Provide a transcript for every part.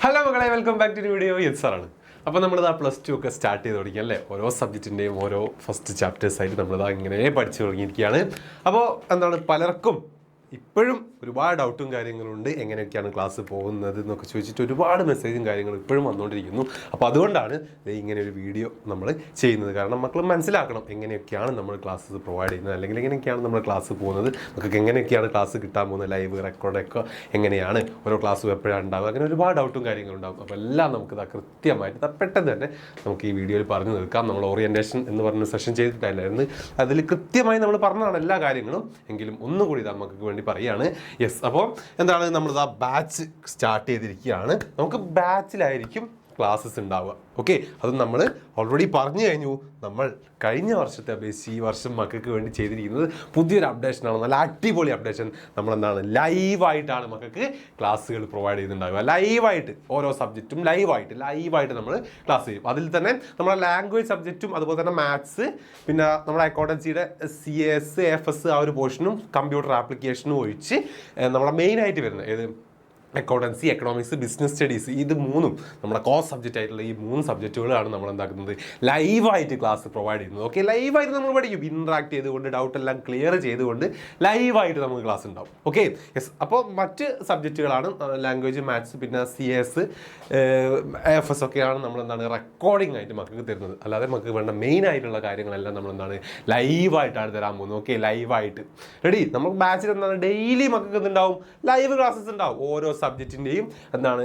Hello മക്കളെ, welcome back to video. Yes സാറാണ്. അപ്പോൾ നമ്മളിതാ +2 ഒക്കെ സ്റ്റാർട്ട് ചെയ്ത് തുടങ്ങി അല്ലേ. ഓരോ സബ്ജക്റ്റിൻ്റെയും ഓരോ ഫസ്റ്റ് ചാപ്റ്റേഴ്സായിട്ട് നമ്മളിതാ ഇങ്ങനെ പഠിച്ചു തുടങ്ങിയിരിക്കുകയാണ്. അപ്പോൾ എന്താണ്, പലർക്കും ഇപ്പോഴും ഒരുപാട് ഡൗട്ടും കാര്യങ്ങളുണ്ട്. എങ്ങനെയൊക്കെയാണ് ക്ലാസ് പോകുന്നത് എന്നൊക്കെ ചോദിച്ചിട്ട് ഒരുപാട് മെസ്സേജും കാര്യങ്ങളും ഇപ്പോഴും വന്നുകൊണ്ടിരിക്കുന്നു. അപ്പോൾ അതുകൊണ്ടാണ് ഇങ്ങനെ ഒരു വീഡിയോ നമ്മൾ ചെയ്യുന്നത്. കാരണം മക്കൾ മനസ്സിലാക്കണം എങ്ങനെയൊക്കെയാണ് നമ്മൾ ക്ലാസ്സസ് പ്രൊവൈഡ് ചെയ്യുന്നത്, അല്ലെങ്കിൽ എങ്ങനെയൊക്കെയാണ് നമ്മൾ ക്ലാസ് പോകുന്നത്, നമുക്ക് എങ്ങനെയൊക്കെയാണ് ക്ലാസ് കിട്ടാൻ പോകുന്നത്, ലൈവ് റെക്കോർഡൊക്കെ എങ്ങനെയാണ്, ഓരോ ക്ലാസ്സും എപ്പോഴാണ് ഉണ്ടാവുക, അങ്ങനെ ഒരുപാട് ഡൗട്ടും കാര്യങ്ങളും ഉണ്ടാകും. അപ്പോൾ എല്ലാം നമുക്ക് കൃത്യമായിട്ട് പെട്ടെന്ന് തന്നെ നമുക്ക് ഈ വീഡിയോയിൽ പറഞ്ഞു തീർക്കാം. നമ്മൾ ഓറിയൻറ്റേഷൻ എന്ന് പറഞ്ഞ സെഷൻ ചെയ്തിട്ടില്ലായിരുന്നു, അതിൽ കൃത്യമായി നമ്മൾ പറഞ്ഞതാണ് എല്ലാ കാര്യങ്ങളും. എങ്കിലും ഒന്നുകൂടി നമുക്ക് വേണ്ടി പറയുകയാണ്. യെസ്, അപ്പോൾ എന്താണ്, നമ്മളിതാ ബാച്ച് സ്റ്റാർട്ട് ചെയ്തിരിക്കുകയാണ്. നമുക്ക് ബാച്ചിലായിരിക്കും ക്ലാസ്സസ് ഉണ്ടാവുക. ഓക്കെ, അത് നമ്മൾ ഓൾറെഡി പറഞ്ഞു കഴിഞ്ഞു. നമ്മൾ കഴിഞ്ഞ വർഷത്തെ അപേക്ഷിച്ച് ഈ വർഷം മക്കൾക്ക് വേണ്ടി ചെയ്തിരിക്കുന്നത് പുതിയൊരു അപ്ഡേഷനാണ്. നല്ല അടിപൊളി അപ്ഡേഷൻ. നമ്മളെന്താണ്, ലൈവായിട്ടാണ് മക്കൾക്ക് ക്ലാസ്സുകൾ പ്രൊവൈഡ് ചെയ്തിട്ടുണ്ടാവുക. ലൈവായിട്ട് ഓരോ സബ്ജക്റ്റും ലൈവായിട്ട് നമ്മൾ ക്ലാസ് ചെയ്യും. അതിൽ തന്നെ നമ്മുടെ ലാംഗ്വേജ് സബ്ജക്റ്റും അതുപോലെ തന്നെ മാത്സ്, പിന്നെ നമ്മുടെ അക്കൗണ്ടൻസിയുടെ CS AFS ആ ഒരു പോർഷനും കമ്പ്യൂട്ടർ ആപ്ലിക്കേഷനും ഒഴിച്ച് നമ്മുടെ മെയിനായിട്ട് വരുന്നത് ഏത്, അക്കൗണ്ടൻസി, എക്കണോമിക്സ്, ബിസിനസ് സ്റ്റഡീസ്, ഇത് മൂന്നും നമ്മുടെ കോഴ്സ് സബ്ജക്റ്റ് ആയിട്ടുള്ള ഈ 3 സബ്ജക്റ്റുകളാണ് നമ്മൾ എന്താക്കുന്നത്, ലൈവായിട്ട് ക്ലാസ് പ്രൊവൈഡ് ചെയ്യുന്നത്. ഓക്കെ, ലൈവായിട്ട് നമ്മൾ പഠിക്കും. ഇൻട്രാക്ട് ചെയ്തുകൊണ്ട് ഡൗട്ടെല്ലാം ക്ലിയർ ചെയ്തുകൊണ്ട് ലൈവായിട്ട് നമുക്ക് ക്ലാസ് ഉണ്ടാവും. Okay, yes. അപ്പോൾ മറ്റ് സബ്ജക്റ്റുകളാണ് ലാംഗ്വേജ്, മാത്സ്, പിന്നെ CS AFS ഒക്കെയാണ് നമ്മളെന്താണ് റെക്കോർഡിംഗ് ആയിട്ട് മക്കൾക്ക് തരുന്നത്. അല്ലാതെ നമുക്ക് വേണ്ട മെയിൻ ആയിട്ടുള്ള കാര്യങ്ങളെല്ലാം നമ്മളെന്താണ് ലൈവായിട്ടാണ് തരാൻ പോകുന്നത്. ഓക്കെ, ലൈവായിട്ട് റെഡി. നമുക്ക് ബാച്ചിൽ എന്താണ് ഡെയിലി മക്കൾക്ക് എന്തുണ്ടാവും, ലൈവ് ക്ലാസ്സസ് ഉണ്ടാവും. ഓരോ സബ്ജക്റ്റിൻ്റെയും എന്താണ്,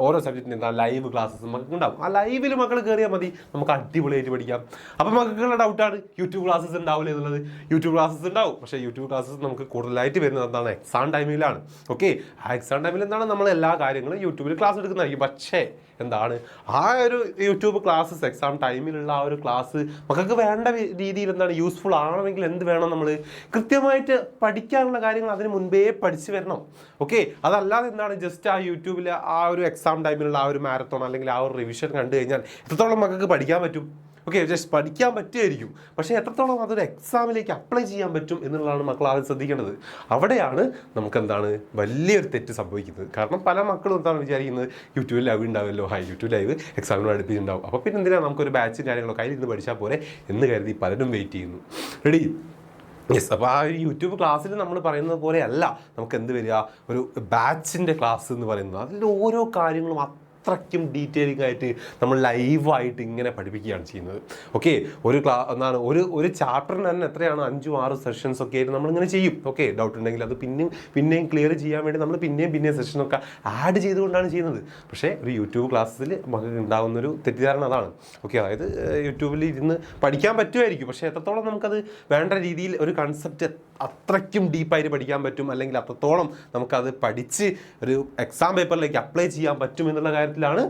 ഓരോ സബ്ജക്റ്റിൻ്റെ എന്താണ് ലൈവ് ക്ലാസ്സസ് നമുക്ക് ഉണ്ടാവും. ആ ലൈവിൽ മക്കൾ കയറിയാൽ മതി, നമുക്ക് അടിപൊളിയായിട്ട് പഠിക്കാം. അപ്പം മക്കളുടെ ഡൗട്ടാണ് യൂട്യൂബ് ക്ലാസ്സസ് ഉണ്ടാവില്ല എന്നുള്ളത്. യൂട്യൂബ് ക്ലാസ്സസ് ഉണ്ടാവും, പക്ഷേ യൂട്യൂബ് ക്ലാസ്സസ് നമുക്ക് കൂടുതലായിട്ട് വരുന്നത് എന്താണ്, എക്സാം ടൈമിലാണ്. ഓക്കെ, ആ എക്സാം ടൈമിൽ എന്താണ് നമ്മൾ എല്ലാ കാര്യങ്ങളും യൂട്യൂബിൽ ക്ലാസ് എടുക്കുന്നതായിരിക്കും. പക്ഷേ എന്താണ്, ആ ഒരു യൂട്യൂബ് ക്ലാസ്സസ് എക്സാം ടൈമിലുള്ള ആ ഒരു ക്ലാസ് മക്കൾക്ക് വേണ്ട രീതിയിൽ എന്താണ് യൂസ്ഫുൾ ആണെങ്കിൽ എന്ത് വേണം, നമ്മൾ കൃത്യമായിട്ട് പഠിക്കാനുള്ള കാര്യങ്ങൾ അതിന് മുൻപേ പഠിച്ചു വരണം. ഓക്കെ, അതല്ലാതെ എന്താണ് ജസ്റ്റ് ആ യൂട്യൂബിൽ ആ ഒരു എക്സാം ടൈമിലുള്ള ആ ഒരു മാരത്തോൺ അല്ലെങ്കിൽ ആ ഒരു റിവിഷൻ കണ്ടു കഴിഞ്ഞാൽ എത്രത്തോളം മക്കൾക്ക് പഠിക്കാൻ പറ്റും? ഓക്കെ, ജസ്റ്റ് പഠിക്കാൻ പറ്റുമായിരിക്കും, പക്ഷേ എത്രത്തോളം അതൊരു എക്സാമിലേക്ക് അപ്ലൈ ചെയ്യാൻ പറ്റും എന്നുള്ളതാണ് മക്കൾ ആദ്യം ശ്രദ്ധിക്കേണ്ടത്. അവിടെയാണ് നമുക്കെന്താണ് വലിയൊരു തെറ്റ് സംഭവിക്കുന്നത്. കാരണം പല മക്കളും എന്താണ് വിചാരിക്കുന്നത്, യൂട്യൂബിൽ ലൈവ് ഉണ്ടാവുമല്ലോ, യൂട്യൂബ് ലൈവ് എക്സാമിന് അടുപ്പിച്ചുണ്ടാവും, അപ്പോൾ പിന്നെ എന്തിനാണ് നമുക്കൊരു ബാച്ചും കാര്യങ്ങളൊക്കെ കയ്യിൽ നിന്ന് പഠിച്ചാൽ പോലെ എന്ന് കരുതി പലരും വെയിറ്റ് ചെയ്യുന്നു. റെഡി. യെസ്, അപ്പോൾ ആ ഒരു യൂട്യൂബ് ക്ലാസ്സിൽ നമ്മൾ പറയുന്നത് പോലെ അല്ല നമുക്ക് എന്ത് വരിക, ഒരു ബാച്ചിൻ്റെ ക്ലാസ് എന്ന് പറയുന്നത്. അതിൽ ഓരോ കാര്യങ്ങളും അത്രയ്ക്കും ഡീറ്റെയിലിംഗ് ആയിട്ട് നമ്മൾ ലൈവായിട്ട് ഇങ്ങനെ പഠിപ്പിക്കുകയാണ് ചെയ്യുന്നത്. ഓക്കെ, ഒരു ഒരു ചാപ്റ്ററിന് തന്നെ എത്രയാണ് 5-6 സെഷൻസ് ഒക്കെ ആയിട്ട് നമ്മളിങ്ങനെ ചെയ്യും. ഓക്കെ, ഡൗട്ട് ഉണ്ടെങ്കിൽ അത് പിന്നെയും ക്ലിയർ ചെയ്യാൻ വേണ്ടി നമ്മൾ പിന്നെയും സെഷനൊക്കെ ആഡ് ചെയ്തുകൊണ്ടാണ് ചെയ്യുന്നത്. പക്ഷേ ഒരു യൂട്യൂബ് ക്ലാസ്സിൽ നമുക്ക് ഉണ്ടാകുന്നൊരു തെറ്റിദ്ധാരണ അതാണ്. ഓക്കെ, അതായത് യൂട്യൂബിൽ ഇരുന്ന് പഠിക്കാൻ പറ്റുമായിരിക്കും, പക്ഷേ എത്രത്തോളം നമുക്കത് വേണ്ട രീതിയിൽ ഒരു കൺസെപ്റ്റ് അത്രയ്ക്കും ഡീപ്പായിട്ട് പഠിക്കാൻ പറ്റും, അല്ലെങ്കിൽ അത്രത്തോളം നമുക്കത് പഠിച്ച് ഒരു എക്സാം പേപ്പറിലേക്ക് അപ്ലൈ ചെയ്യാൻ പറ്റും എന്നുള്ള കാര്യത്തിലാണ്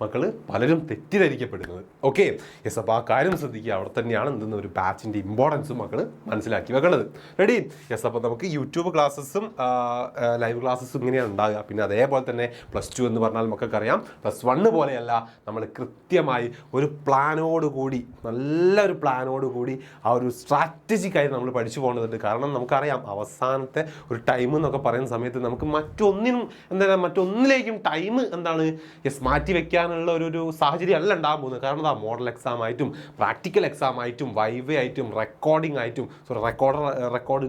മക്കൾ പലരും തെറ്റിദ്ധരിക്കപ്പെടുന്നത്. Okay, yes. അപ്പോൾ ആ കാര്യം ശ്രദ്ധിക്കുക. അവിടെ തന്നെയാണ് എന്തെന്ന് ഒരു ബാച്ചിൻ്റെ ഇമ്പോർട്ടൻസും മക്കൾ മനസ്സിലാക്കി വെക്കേണ്ടത്. റെഡി. യെസ്, അപ്പോൾ നമുക്ക് യൂട്യൂബ് ക്ലാസ്സസും ലൈവ് ക്ലാസ്സസും ഇങ്ങനെയാണ് ഉണ്ടാകുക. പിന്നെ അതേപോലെ തന്നെ +2 എന്ന് പറഞ്ഞാൽ നമുക്കറിയാം +1 പോലെയല്ല. നമ്മൾ കൃത്യമായി ഒരു പ്ലാനോടുകൂടി, നല്ലൊരു പ്ലാനോടുകൂടി ആ ഒരു സ്ട്രാറ്റജിക്കായി നമ്മൾ പഠിച്ചു പോകേണ്ടതുണ്ട്. കാരണം നമുക്കറിയാം അവസാനത്തെ ഒരു ടൈം എന്നൊക്കെ പറയുന്ന സമയത്ത് നമുക്ക് മറ്റൊന്നിലേക്കും ടൈം എന്താണ് മാറ്റി വെക്കാൻ ഒരു സാഹചര്യം അല്ല ഉണ്ടാകാൻ പോകുന്നത്. കാരണം മോഡൽ എക്സാം ആയിട്ടും പ്രാക്ടിക്കൽ എക്സാം ആയിട്ടും വൈവേ ആയിട്ടും റെക്കോർഡിംഗ് ആയിട്ടും റെക്കോർഡ്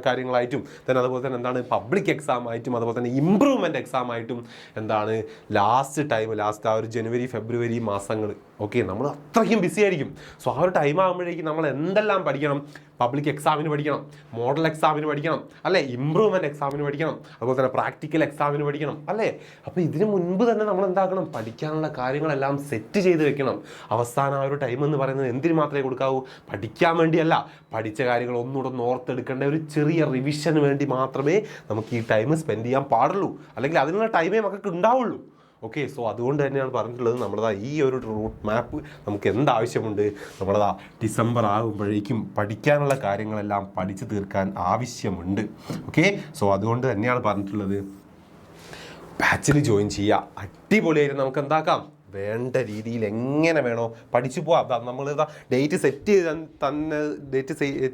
കാര്യങ്ങളായിട്ടും തന്നെ അതുപോലെ തന്നെ എന്താണ് പബ്ലിക് എക്സാം ആയിട്ടും അതുപോലെ തന്നെ ഇംപ്രൂവ്മെൻറ്റ് എക്സാം ആയിട്ടും എന്താണ് ലാസ്റ്റ് ആ ഒരു ജനുവരി ഫെബ്രുവരി മാസങ്ങൾ. ഓക്കെ, നമ്മൾ അത്രയ്ക്കും ബിസി ആയിരിക്കും. സോ ആ ഒരു ടൈം ആകുമ്പോഴേക്കും നമ്മൾ എന്തെല്ലാം പഠിക്കണം, പബ്ലിക് എക്സാമിന് പഠിക്കണം, മോഡൽ എക്സാമിന് പഠിക്കണം അല്ലേ, ഇംപ്രൂവ്മെൻറ്റ് എക്സാമിന് പഠിക്കണം, അതുപോലെ തന്നെ പ്രാക്ടിക്കൽ എക്സാമിന് പഠിക്കണം അല്ലേ. അപ്പോൾ ഇതിന് മുൻപ് തന്നെ നമ്മൾ എന്താക്കണം, പഠിക്കാനുള്ള കാര്യങ്ങളെല്ലാം സെറ്റ് ചെയ്ത് വെക്കണം. അവസാനം ആ ഒരു ടൈം എന്ന് പറയുന്നത് എന്തിനു മാത്രമേ കൊടുക്കാവൂ, പഠിക്കാൻ വേണ്ടിയല്ല, പഠിച്ച കാര്യങ്ങൾ ഒന്നുകൂടെ ഓർത്തെടുക്കേണ്ട ഒരു ചെറിയ റിവിഷന് വേണ്ടി മാത്രമേ നമുക്ക് ഈ ടൈം സ്പെൻഡ് ചെയ്യാൻ പാടുള്ളൂ, അല്ലെങ്കിൽ അതിനുള്ള ടൈമേ നമുക്ക് ഉണ്ടാവുള്ളൂ. ഓക്കെ, സോ അതുകൊണ്ട് തന്നെയാണ് പറഞ്ഞിട്ടുള്ളത് നമ്മളതാ ഈ ഒരു റൂട്ട് മാപ്പ് നമുക്ക് എന്താവശ്യമുണ്ട്, നമ്മളതാ ഡിസംബർ ആകുമ്പോഴേക്കും പഠിക്കാനുള്ള കാര്യങ്ങളെല്ലാം പഠിച്ചു തീർക്കാൻ ആവശ്യമുണ്ട്. ഓക്കെ, സോ അതുകൊണ്ട് തന്നെയാണ് പറഞ്ഞിട്ടുള്ളത് ബാച്ചിൽ ജോയിൻ ചെയ്യുക. അടിപൊളിയായിട്ട് നമുക്ക് എന്താക്കാം, വേണ്ട രീതിയിൽ എങ്ങനെ വേണോ പഠിച്ചു പോവാം. നമ്മൾ ഡേറ്റ് സെറ്റ് ചെയ്ത് തന്നെ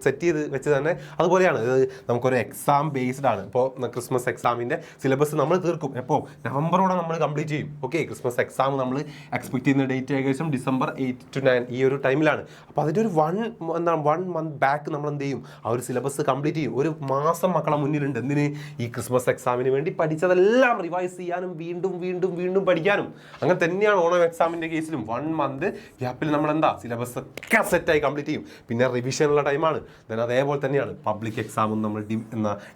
സെറ്റ് ചെയ്ത് വെച്ച് തന്നെ അതുപോലെയാണ്. നമുക്കൊരു എക്സാം ബേസ്ഡ് ആണ്. ഇപ്പോൾ ക്രിസ്മസ് എക്സാമിൻ്റെ സിലബസ് നമ്മൾ തീർക്കും. എപ്പോൾ നവംബറോടെ നമ്മൾ കംപ്ലീറ്റ് ചെയ്യും. ഓക്കെ, ക്രിസ്മസ് എക്സാം നമ്മൾ എക്സ്പെക്ട് ചെയ്യുന്ന ഡേറ്റ് ഏകദേശം December 8 to 9 ഈ ഒരു ടൈമിലാണ്. അപ്പോൾ അതിൻ്റെ ഒരു 1 month ബാക്ക് നമ്മൾ എന്ത് ചെയ്യും, ആ ഒരു സിലബസ് കംപ്ലീറ്റ് ചെയ്യും. ഒരു മാസം മക്കളെ മുന്നിലുണ്ട്. എന്തിന്? ഈ ക്രിസ്മസ് എക്സാമിന് വേണ്ടി പഠിച്ചതെല്ലാം റിവൈസ് ചെയ്യാനും വീണ്ടും വീണ്ടും വീണ്ടും പഠിക്കാനും. അങ്ങനെ തന്നെയാണ് ഓണം എക്സാമിൻ്റെ കേസിലും 1 month ഗ്യാപ്പിൽ നമ്മൾ എന്താ സിലബസ് ഒക്കെ സെറ്റായി കംപ്ലീറ്റ് ചെയ്യും. പിന്നെ റിവിഷനുള്ള ടൈമാണ്. ദെൻ അതേപോലെ തന്നെയാണ് പബ്ലിക് എക്സാമും നമ്മൾ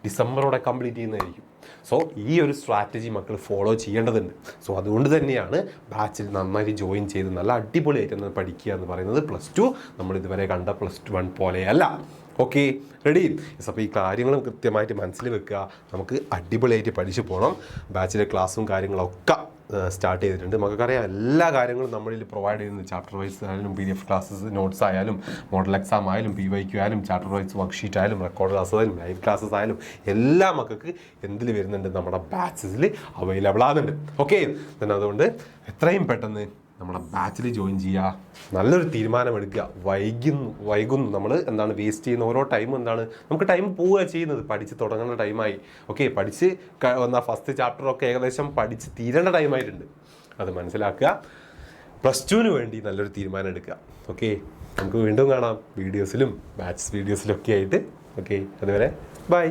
ഡിസംബറോടെ കംപ്ലീറ്റ് ചെയ്യുന്നതായിരിക്കും. സോ ഈ ഒരു സ്ട്രാറ്റജി മക്കൾ ഫോളോ ചെയ്യേണ്ടതുണ്ട്. സോ അതുകൊണ്ട് തന്നെയാണ് ബാച്ചിൽ നന്നായിട്ട് ജോയിൻ ചെയ്ത് നല്ല അടിപൊളിയായിട്ട് പഠിക്കുക എന്ന് പറയുന്നത്. +2 നമ്മൾ ഇതുവരെ കണ്ട +1 പോലെയല്ല. Okay, ready? അപ്പോൾ ഈ കാര്യങ്ങളും കൃത്യമായിട്ട് മനസ്സിൽ വെക്കുക. നമുക്ക് അടിപൊളിയായിട്ട് പഠിച്ചു പോകണം. ബാച്ചിലെ ക്ലാസ്സും കാര്യങ്ങളൊക്കെ സ്റ്റാർട്ട് ചെയ്തിട്ടുണ്ട്. നമുക്കറിയാം എല്ലാ കാര്യങ്ങളും നമ്മളിൽ പ്രൊവൈഡ് ചെയ്യുന്നത്. ചാപ്റ്റർ വൈസ് ആയാലും PDF ക്ലാസ്സസ്, നോട്ട്സ് ആയാലും, മോഡൽ എക്സാം ആയാലും, PYQ ആയാലും, ചാപ്റ്റർ വൈസ് വർക്ക്ഷീറ്റ് ആയാലും, റെക്കോർഡ് ക്ലാസ് ആയാലും, ലൈവ് ക്ലാസ്സസ് ആയാലും എല്ലാ മക്കൾക്ക് എന്തിൽ വരുന്നുണ്ട്, നമ്മുടെ ബാച്ചസിൽ അവൈലബിൾ ആകുന്നുണ്ട്. ഓക്കെ, അതുകൊണ്ട് എത്രയും പെട്ടെന്ന് നമ്മുടെ ബാച്ചിൽ ജോയിൻ ചെയ്യുക. നല്ലൊരു തീരുമാനമെടുക്കുക. വൈകുന്നു നമ്മൾ വേസ്റ്റ് ചെയ്യുന്ന ഓരോ ടൈം നമുക്ക് ടൈം പോവുക ചെയ്യുന്നത്. പഠിച്ച് തുടങ്ങേണ്ട ടൈമായി. ഓക്കെ, പഠിച്ച് ഫസ്റ്റ് ചാപ്റ്ററൊക്കെ ഏകദേശം പഠിച്ച് തീരേണ്ട ടൈമായിട്ടുണ്ട്. അത് മനസ്സിലാക്കുക. +2 വേണ്ടി നല്ലൊരു തീരുമാനം എടുക്കുക. ഓക്കെ, നമുക്ക് വീണ്ടും കാണാം വീഡിയോസിലും ബാച്ച് വീഡിയോസിലൊക്കെ ആയിട്ട്. ഓക്കെ, അതുവരെ ബൈ.